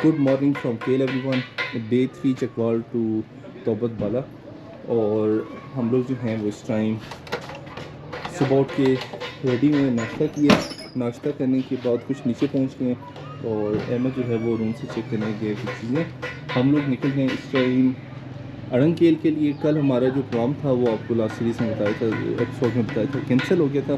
Good morning from केल everyone. Day 3 Chakwal to तोबत बाला। और हम लोग जो हैं वो इस टाइम सुबह उठ के रेडी हुए, नाश्ता किया। नाश्ता करने के बाद कुछ नीचे पहुंच गए और अहमद जो है वो रूम से चेक करने गए कुछ चीज़ें। हम लोग निकल गए इस टाइम अड़ंगकेल के लिए। कल हमारा जो प्रोग्राम था वो आपको लास्ट सीरीज़ में बताया था, एपिसोड में बताया था, कैंसिल हो गया था।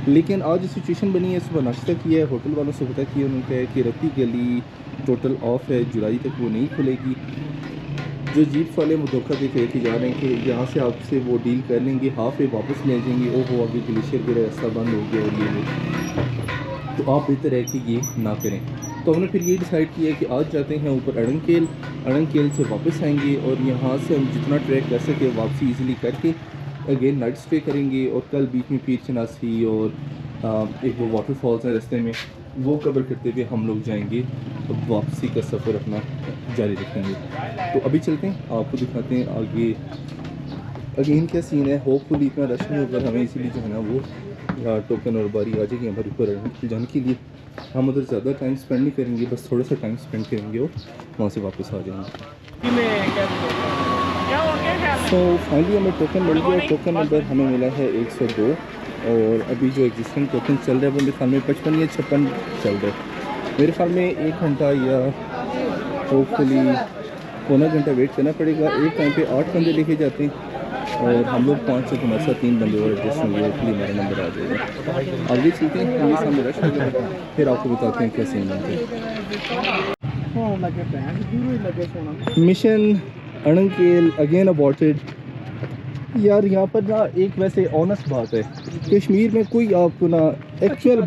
लेकिन आज सिचुएशन बनी है, सुबह नाश्ता किया है, होटल वालों से पता किया, उन्होंने कहा कि रत्ती गली टोटल ऑफ है, जुलाई तक वो नहीं खुलेगी। जो जीप वाले वो धोखा दे के जा रहे हैं कि यहाँ से आपसे वो डील कर लेंगे, हाफ वे वापस ले जाएंगे। ओहो आगे ग्लेशियर का रास्ता बंद हो गया और ये वो, तो आप बेहतर है कि ये ना करें। तो हमने फिर ये डिसाइड किया कि आज जाते हैं ऊपर अड़ंगकेल, अड़ंगकेल से वापस आएंगे और यहाँ से हम जितना ट्रैक कर सके वापसी ईज़िली करके अगेन नाइट स्टे करेंगे। और कल बीच में पीर चनासी और एक वो वाटरफॉल्स है रास्ते में, वो कवर करते हुए हम लोग जाएंगे, वापसी का सफ़र अपना जारी रखेंगे। तो अभी चलते हैं, आपको दिखाते हैं आगे अगेन क्या सीन है। होपफुली इतना रश नहीं होगा, हमें इसीलिए जो है ना वो टोकन और बारी आ जाएगी हमारे ऊपर जाने के लिए। हम उधर ज़्यादा टाइम स्पेंड नहीं करेंगे, बस थोड़ा सा टाइम स्पेंड करेंगे और वहाँ से वापस आ जाएंगे। तो फाइनली हमें टोकन मिल गया। टोकन नंबर हमें मिला है 102 और अभी जो एग्जिस्टिंग टोकन चल रहा है वो मेरे ख्याल में 55 या 56 चल रहा है। मेरे ख्याल में 1 घंटा या होपफुली पौना घंटा वेट करना पड़ेगा। एक टाइम पे 8 बंदे लेके जाते हैं और हम लोग 5 से हमारे साथ 3 बंदे और एडजस्ट होंगे, होपफुली हमारा नंबर आ जाएगा। आगे चलते हैं, हमें सामने रश हो गया, फिर आपको बताते हैं क्या सीन बनते हैं। मिशन अड़ंगकेल अगेन अबॉर्टेड। यार यहाँ पर ना एक वैसे ऑनेस्ट बात है, कश्मीर में कोई आपको ना एक्चुअल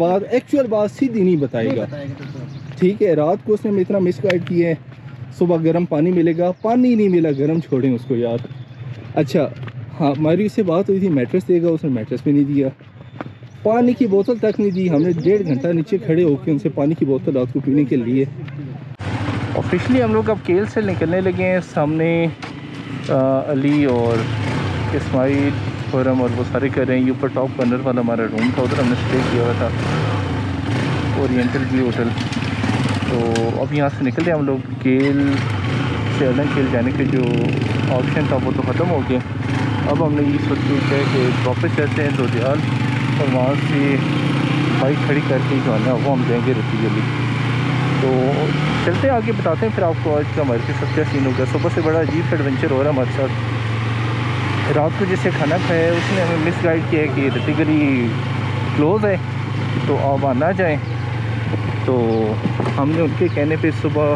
बात सीधी नहीं बताएगा। ठीक है, रात को उसने हमें इतना मिसगाइड किया है, सुबह गर्म पानी मिलेगा, पानी नहीं मिला, गर्म छोड़ें उसको यार। अच्छा हाँ, हमारी उससे बात हुई थी मैट्रेस देगा, उसने मैट्रेस भी नहीं दिया, पानी की बोतल तक नहीं दी। हमने 1.5 घंटा नीचे खड़े होकर उनसे पानी की बोतल रात को पीने के लिए। ऑफिशियली हम लोग अब केल से निकलने लगे हैं। सामने अली और इस्माइल खुरम और वो सारे कर रहे हैं। ये ऊपर टॉप कर्नर वाला हमारा रूम था, उधर हमने स्टे किया हुआ था, ओरिएंटल व्यू होटल। तो अब यहाँ से निकलते हैं हम लोग। केल से अड़ंगकेल जाने के जो ऑप्शन था वो तो ख़त्म हो गया। अब हमने ये सोच सोचा है कि वापस जाते हैं दोदियाल और वहाँ से बाइक खड़ी करके जो है ना वो हम जाएंगे रत्ती गली। तो चलते आगे बताते हैं फिर आपको आज का हमारे साथ क्या सीन होगा। सुबह से बड़ा अजीब एडवेंचर हो रहा है हमारे साथ। रात को जिससे खाना खाया उसने हमें मिस गाइड किया है कि रत्ती गली क्लोज़ है तो आप ना जाएं। तो हमने उनके कहने पे सुबह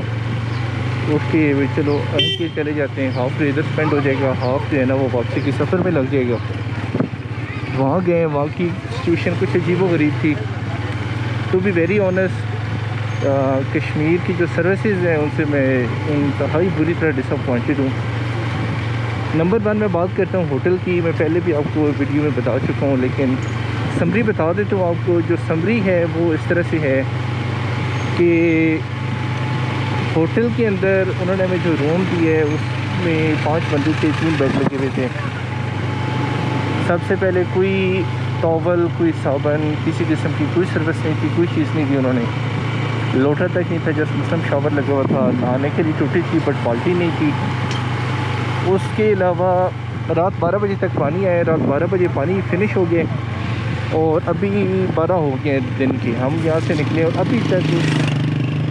उठ के चलो अड़ंगकेल चले जाते हैं, हाफ डे इधर स्पेंड हो जाएगा, हाफ जो है ना वो वापसी के सफ़र में लग जाएगा। वहाँ गए, वहाँ की सिचुएशन कुछ अजीबोगरीब थी। To be very honest, Kashmir की जो सर्विसेज हैं उनसे मैं इंतहाई बुरी तरह डिसअपॉइंटेड हूँ। नंबर 1 मैं बात करता हूँ होटल की। मैं पहले भी आपको वीडियो में बता चुका हूँ, लेकिन समरी बता देता हूँ आपको। जो समरी है वो इस तरह से है कि होटल के अंदर उन्होंने हमें जो रूम दिया है उसमें 5 बंदे थे, 3 बेड लगे हुए थे। सबसे पहले कोई टॉवल, कोई साबन, किसी किस्म की कोई सर्विस नहीं थी, कोई चीज़ नहीं दी उन्होंने। लोटा तक नहीं था, जस्ट मुस्लिम शावर लगा हुआ था, नहाने के लिए टूटी थी बट बाल्टी नहीं थी। उसके अलावा रात 12 बजे तक पानी आया, रात 12 बजे पानी फिनिश हो गया और अभी 12 हो गए दिन के। हम यहाँ से निकले और अभी तक उस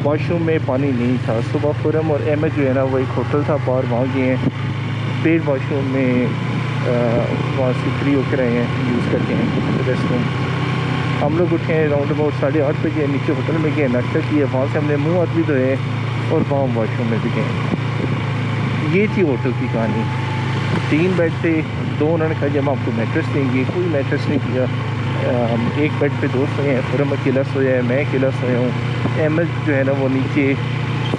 वॉशरूम में पानी नहीं था। सुबह खुरम और अहमद जो है ना वो एक होटल था पार, वहाँ गए हैं, पेड वॉशरूम में वहाँ से फ्री होकर आए हैं, यूज़ करके हैं रेस्ट रूम। हम लोग उठे हैं राउंड अबाउट 8:30 बजे, नीचे होटल में गए, नाश्ता किए, वहाँ से हमने मुँह हाथ भी धोए और वहाँ वॉशरूम में भी गए। ये थी होटल की कहानी। 3 बेड थे, 2 उन्होंने कहा जब हम आपको मैट्रेस देंगे, कोई मैट्रेस नहीं दिया। एक बेड पे 2 सोए हैं, खुरम अकेला सोया है, मैं अकेला सोया हूँ। अहमद जो है ना वो नीचे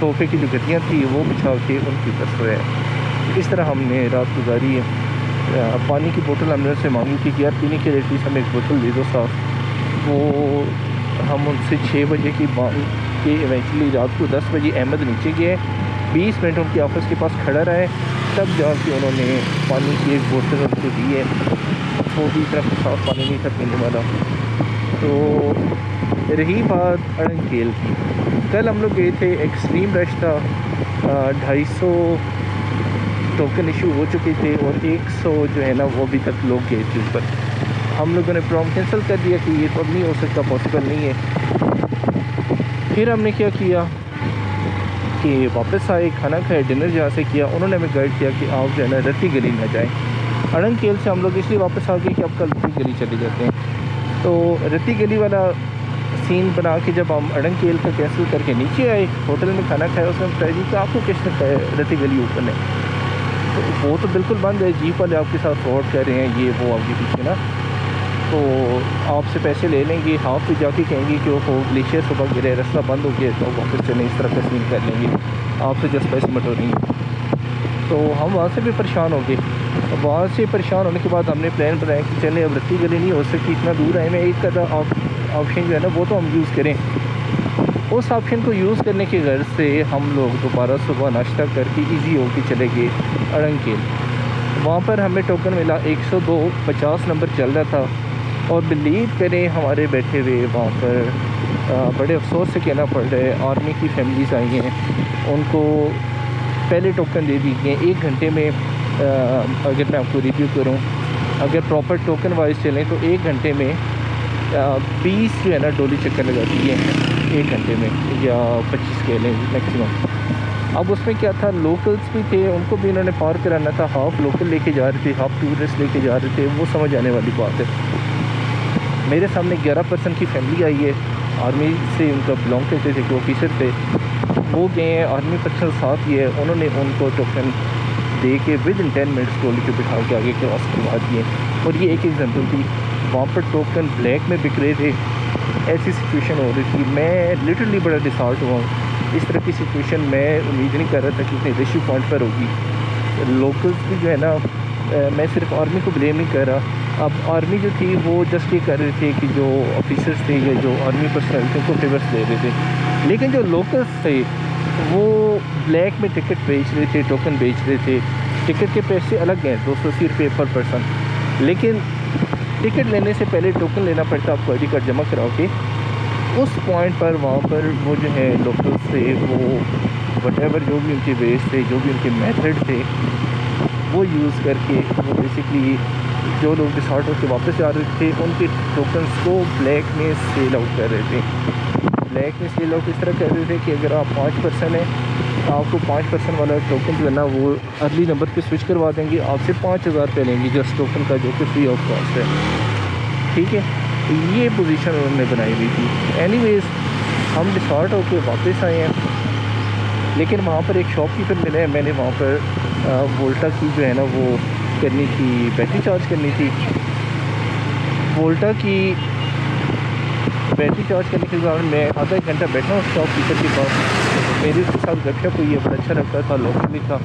सोफ़े की जो गद्दियाँ थी वो बिछा के उनके ऊपर सोया है। इस तरह हमने रात गुजारी है। पानी की बोतल हमने उससे मांगी थी कि यार पीने के लिए एटलीस्ट हमें एक बोतल दे दो साफ। वो हम उनसे 6 बजे की मांग के इवेंचुअली रात को 10 बजे अहमद नीचे गए, 20 मिनट उनके ऑफिस के पास खड़ा रहे, तब जाके उन्होंने पानी की एक बोतल उनको दी है। वो भी इतना साफ पानी नहीं था पीने वाला। तो रही बात अड़ंगकेल की, कल हम लोग गए थे, एक्सट्रीम रश था, 250 टोकन इशू हो चुके थे और 100 जो है ना वो अभी तक लोग गए थे ऊपर। हम लोगों ने प्रोग्राम कैंसिल कर दिया कि ये तो अब नहीं हो सकता, पॉसिबल नहीं है। फिर हमने क्या किया कि वापस आए, खाना खाए, डिनर जहाँ से किया, उन्होंने हमें गाइड किया कि आप जो है ना रत्ती गली ना जाएँ। अड़ंगकेल से हम लोग इसलिए वापस आ गए कि अब कल रत्ती गली चले जाते हैं। तो रत्ती गली वाला सीन बना के जब हम अड़ंगकेल का कैंसिल करके नीचे आए, होटल में खाना खाया, उसमें बताया जी कि आपको किसने कहा रत्ती गली ओपन है? तो वो तो बिल्कुल बंद है, जीप वाले आपके साथ फ्रॉड कर रहे हैं, ये वो आगे पीछे ना, तो आपसे पैसे ले लेंगे, हाफ पे जाके कहेंगे कि वो ग्लेशियर सुबह गिरे, रास्ता बंद हो गया, तो वापस चलें, इस तरह का सीन कर लेंगे, आपसे जस्ट पैसे मटोरेंगे। तो हम वहाँ से भी परेशान हो गए। वहाँ से परेशान होने के बाद हमने प्लान बनाया कि चलें अब रत्ती गली नहीं हो सकती, इतना दूर आए में एक कदा ऑप्शन जो है ना वो तो हम यूज़ करें। उस ऑप्शन को यूज़ करने की गर्ज से हम लोग दोबारा सुबह नाश्ता करके इजी होके चले गए अड़ंगकेल। वहाँ पर हमें टोकन मिला 102, 50 नंबर चल रहा था। और बिलीव करें हमारे बैठे हुए वहाँ पर बड़े अफसोस से कहना पड़ रहा है, आर्मी की फैमिलीज़ आई हैं, उनको पहले टोकन दे दी गए 1 घंटे में। अगर मैं आपको रिव्यू करूं, अगर प्रॉपर टोकन वाइज चलें तो 1 घंटे में 20 जो है ना डोली चक्कर लगाती है 1 घंटे में, या 25 कह लें मैक्सिमम। अब उसमें क्या था, लोकल्स भी थे, उनको भी इन्होंने पार कराना था, हाफ लोकल लेके जा रहे थे, हाफ टूरिस्ट लेके जा रहे थे, वो समझ आने वाली बात है। मेरे सामने 11 पर्सन की फैमिली आई है, आर्मी से उनका बिलोंग करते थे, जो ऑफिसर थे, वो गए हैं, आर्मी पर्सन साथ ही है, उन्होंने उनको टोकन दे के विद इन 10 मिनट्स ट्रॉली के बिठा के आगे क्रॉस करवा दिए। और ये एक एग्जांपल थी, वहाँ पर टोकन ब्लैक में बिक रहे थे, ऐसी सिचुएशन हो रही थी। मैं लिटरली बड़ा डिसॉल्ट हुआ, इस तरह की सिचुएशन मैं उम्मीद नहीं कर रहा था कि इतने रेशियो पॉइंट पर होगी। लोकल्स भी जो है ना, मैं सिर्फ आर्मी को ब्लेम नहीं कर रहा, अब आर्मी जो थी वो जस्ट ये कर रहे थे कि जो ऑफिसर्स थे या जो आर्मी पर्सनल थे उनको फेवर्स दे रहे थे, लेकिन जो लोकल्स थे वो ब्लैक में टिकट बेच रहे थे, टोकन बेच रहे थे। टिकट के पैसे अलग हैं, 280 रुपये पर पर्सन, लेकिन टिकट लेने से पहले टोकन लेना पड़ता आपको, आई डी कार्ड जमा करा के। उस पॉइंट पर वहाँ पर वो जो है लोकल्स थे, वो वटेवर जो भी उनके वेज थे, जो भी उनके मेथड थे, वो यूज़ करके वो बेसिकली जो लोग डिसॉर्ट होकर वापस जा रहे थे उनके टोकन्स को ब्लैक में सेल आउट कर रहे थे। ब्लैक में सेल आउट इस तरह कर रहे थे कि अगर आप 5 पर्सन हैं, आपको 5 पर्सन वाला टोकन जो है ना वो अर्ली नंबर पे स्विच करवा देंगे, आपसे 5000 रुपये लेंगे जस्ट टोकन का, जो कि फ्री ऑफ कॉस्ट है। ठीक है, ये पोजीशन उन्होंने बनाई हुई थी। एनीवेज हम डिसॉर्ट होकर वापस आए हैं, लेकिन वहाँ पर एक शॉपकीपर मिले हैं, मैंने वहाँ पर वोल्टा की जो है ना वो करनी थी, बैटरी चार्ज करनी थी। वोल्टा की बैटरी चार्ज करने के कारण मैं आधा 1 घंटा बैठा हूँ शॉपकीपर के पास। मेरी उसके साथ गपशप हुई है, बड़ा अच्छा लगता था, लोकल भी था।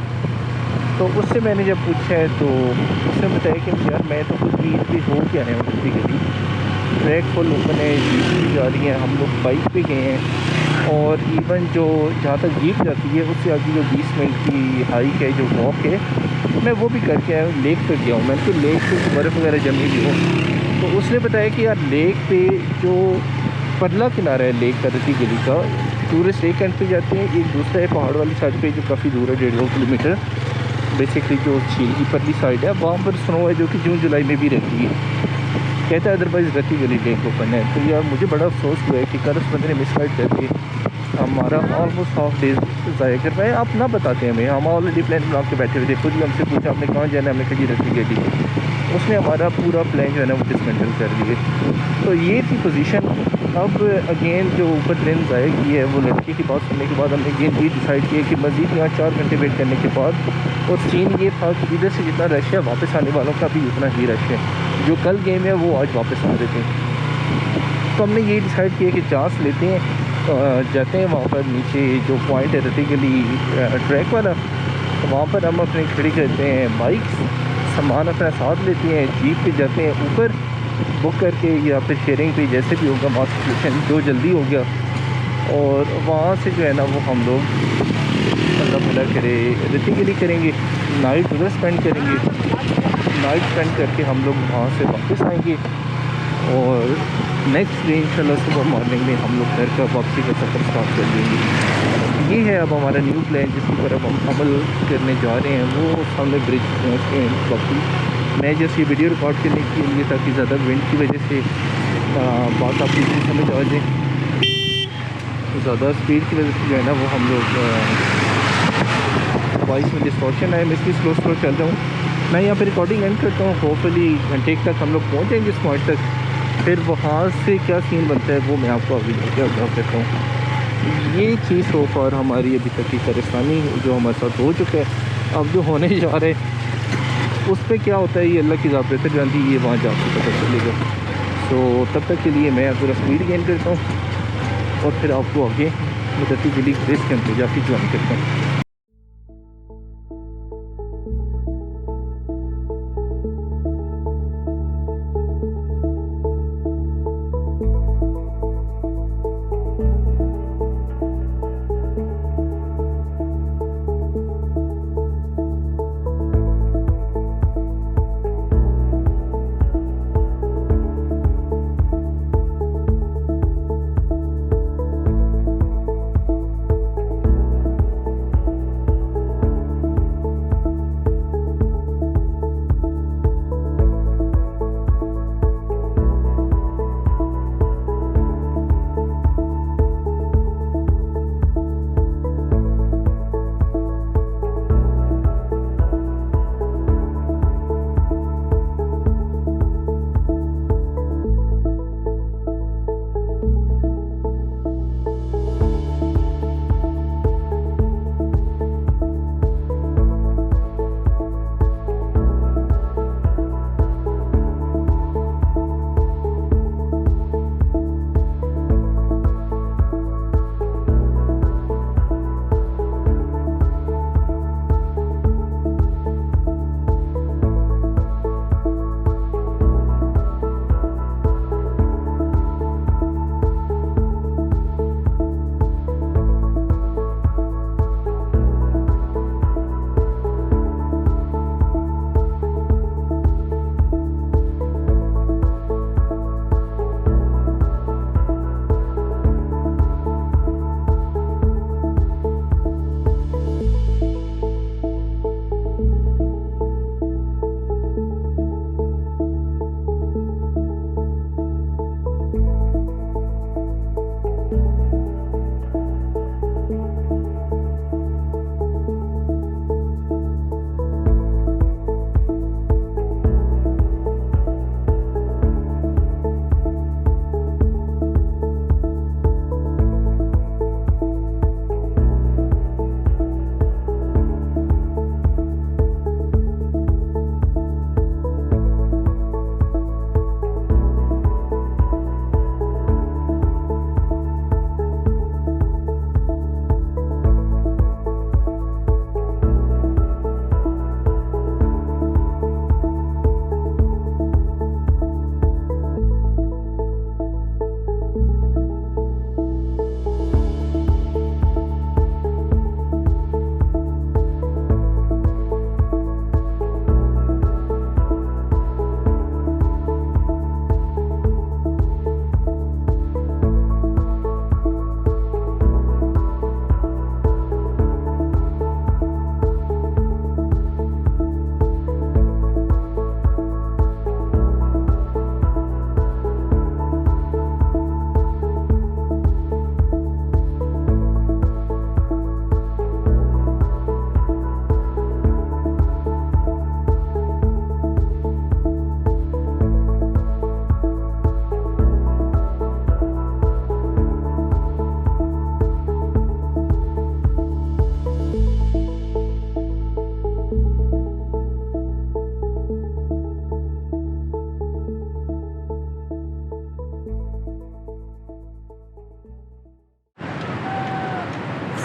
तो उससे मैंने जब पूछा है तो उसने बताया कि यार मैं तो कुछ भी हो के आया हूँ रत्ती गली, ट्रैक फुल ओपन है, जीप भी जा रही है, हम लोग बाइक पे गए हैं, और इवन जो जहाँ तक जीप जाती है उससे आगे जो 20 मिनट की हाइक है, जो वॉक है, मैं वो भी करके आया हूँ। लेक पे गया हूँ मैं, तो लेक पे बर्फ़ वगैरह जमी हुई हो। तो उसने बताया कि यार लेक पे जो परला किनारा है लेक का, रत्ती गली का, टूरिस्ट एक एंड पे जाते हैं, एक दूसरा है पहाड़ वाली साइड पे जो काफ़ी दूर है, 1.5 किलोमीटर। बेसिकली जो झील की परली साइड है वहाँ पर स्नो है, जो कि जून जुलाई में भी रहती है। कहता है अदरवाइज़ रत्ती गली लेक ओपन है। तो यार मुझे बड़ा अफसोस हुआ है कि कल उस बंदे ने मिस गाइड करके हमारा ऑलमोस्ट हाफ डेज ज़ाया कर पाए। आप ना बताते हमें, हम ऑलरेडी प्लान बना के बैठे हुए थे, खुद ही हमसे पूछा आपने कहाँ जाना है, हमने कहा जी रत्ती गली। उसने हमारा पूरा प्लान जो है ना वो डिसमेंटल कर दिए। तो ये थी पोजीशन। अब अगेन जो ऊपर ट्रेन ज़ाया की है, वो लड़के की बात सुनने के बाद हमने अगेन ये डिसाइड किया कि मज़ीद यहाँ 4 घंटे वेट करने के बाद, और सीन ये था कि इधर से जितना रश है वापस आने वालों का भी उतना ही रश है, जो कल गेम है वो आज वापस आ रहे थे। तो हमने ये डिसाइड किया कि चांस लेते हैं, जाते हैं वहाँ पर नीचे जो पॉइंट है रत्ती गली ट्रैक वाला, तो वहाँ पर हम अपनी खड़ी करते हैं बाइक्स, सामान अपना साथ लेते हैं, जीप पे जाते हैं ऊपर बुक करके, या फिर शेयरिंग पे, जैसे भी होगा मास सिचुएशन जो जल्दी हो गया। और वहाँ से जो है ना वो हम लोग अल्लाह भला करे रत्ती गली करेंगे, नाइट उधर स्पेंड करेंगे, नाइट स्पेंड करके हम लोग वहाँ से वापस आएंगे। और नेक्स्ट डे इंशाल्लाह सुबह मॉर्निंग में हम लोग घर का वापसी का सफ़र स्टार्ट कर देंगे। ये है अब हमारा न्यू प्लान जिसके ऊपर अब हम अमल करने जा रहे हैं। वो सामने ब्रिज पहुँचते हैं वापसी। मैं जैसे ये वीडियो रिकॉर्ड करने के लिए ताकि ज़्यादा विंड की वजह से बात आपकी समझ आ जाए, ज़्यादा स्पीड की वजह से जो है ना वो हम लोग वॉइस में डिस्टॉर्शन है, मैं इसलिए स्लो चल रहा हूँ। मैं यहाँ पे रिकॉर्डिंग एंड करता हूँ। होपफुली घंटे तक हम लोग पहुँच जाएंगे इस पॉइंट तक। फिर वहाँ से क्या सीन बनता है वो मैं आपको अभी बता देता हूँ। ये चीज़ सो फार हमारी अभी तक की परेशानी जो हमारे साथ हो चुका है। अब जो होने जा रहे हैं उस पर क्या होता है ये अल्लाह की ज़ात बेहतर जानती है, ये वहाँ जाकर पता चलेगा। तो तब तक के लिए मैं पूरा स्पीड गेन करता हूँ और फिर आपको आगे मुदती बिली रेस के अंदर जाके ज्वाइन करता हूँ।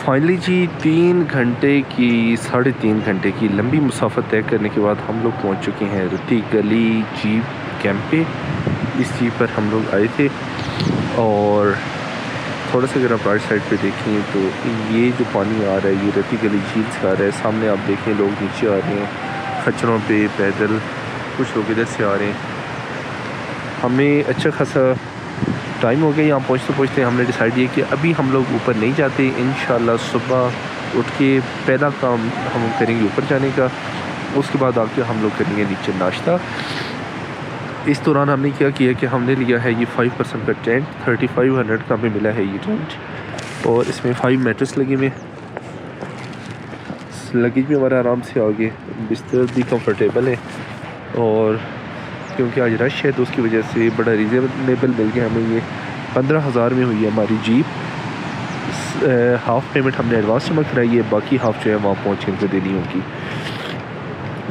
फाइनली जी 3 घंटे की 3.5 घंटे की लंबी मुसाफत तय करने के बाद हम लोग पहुंच चुके हैं रती गली जीप कैंप पे। इस जीप पर हम लोग आए थे और थोड़ा सा अगर आप राइट साइड पे देखें तो ये जो पानी आ रहा है ये रती गली झील से आ रहा है। सामने आप देखें लोग नीचे आ रहे हैं खच्चरों पे पैदल, कुछ लोग इधर से आ रहे हैं। हमें अच्छा खासा टाइम हो गया यहाँ पहुँचते पहुँचते। हमने डिसाइड किया कि अभी हम लोग ऊपर नहीं जाते, इंशाल्लाह सुबह उठ के पहला काम हम करेंगे ऊपर जाने का। उसके बाद आके हम लोग करेंगे नीचे नाश्ता। इस दौरान हमने क्या किया कि हमने लिया है ये 5% का टेंट, 3500 का हमें मिला है ये टेंट, और इसमें 5 मैट्रेस लगे हुए। लगेज भी हमारा आराम से आ गए, बिस्तर भी कंफर्टेबल है, और क्योंकि आज रश है तो उसकी वजह से बड़ा रीज़नेबल मिल गया हमें। ये 15,000 में हुई है हमारी जीप। हाफ़ पेमेंट हमने एडवांस जमा कराई है, बाकी हाफ़ जो है वहाँ पहुँच के उनको देनी होगी।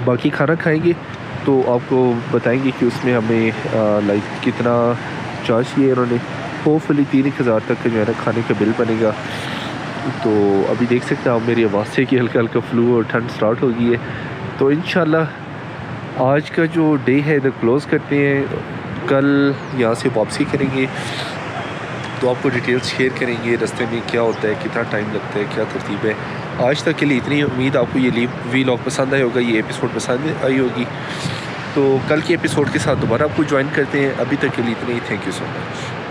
बाकी खाना खाएंगे तो आपको बताएंगे कि उसमें हमें लाइक कितना चार्ज किया उन्होंने। होपफुली 3,000 तक का जो है ना खाने का बिल बनेगा। तो अभी देख सकते हैं आप मेरी आवाज़ से कि हल्का हल्का फ्लू और ठंड स्टार्ट हो गई है। तो इंशाल्लाह आज का जो डे है इधर क्लोज़ करते हैं, कल यहाँ से वापसी करेंगे तो आपको डिटेल्स शेयर करेंगे रास्ते में क्या होता है, कितना टाइम लगता है, क्या तरतीब है। आज तक के लिए इतनी उम्मीद आपको ये व्लॉग पसंद आया होगा, ये एपिसोड पसंद आई होगी। तो कल के एपिसोड के साथ दोबारा आपको ज्वाइन करते हैं। अभी तक के लिए इतना ही। Thank you so much.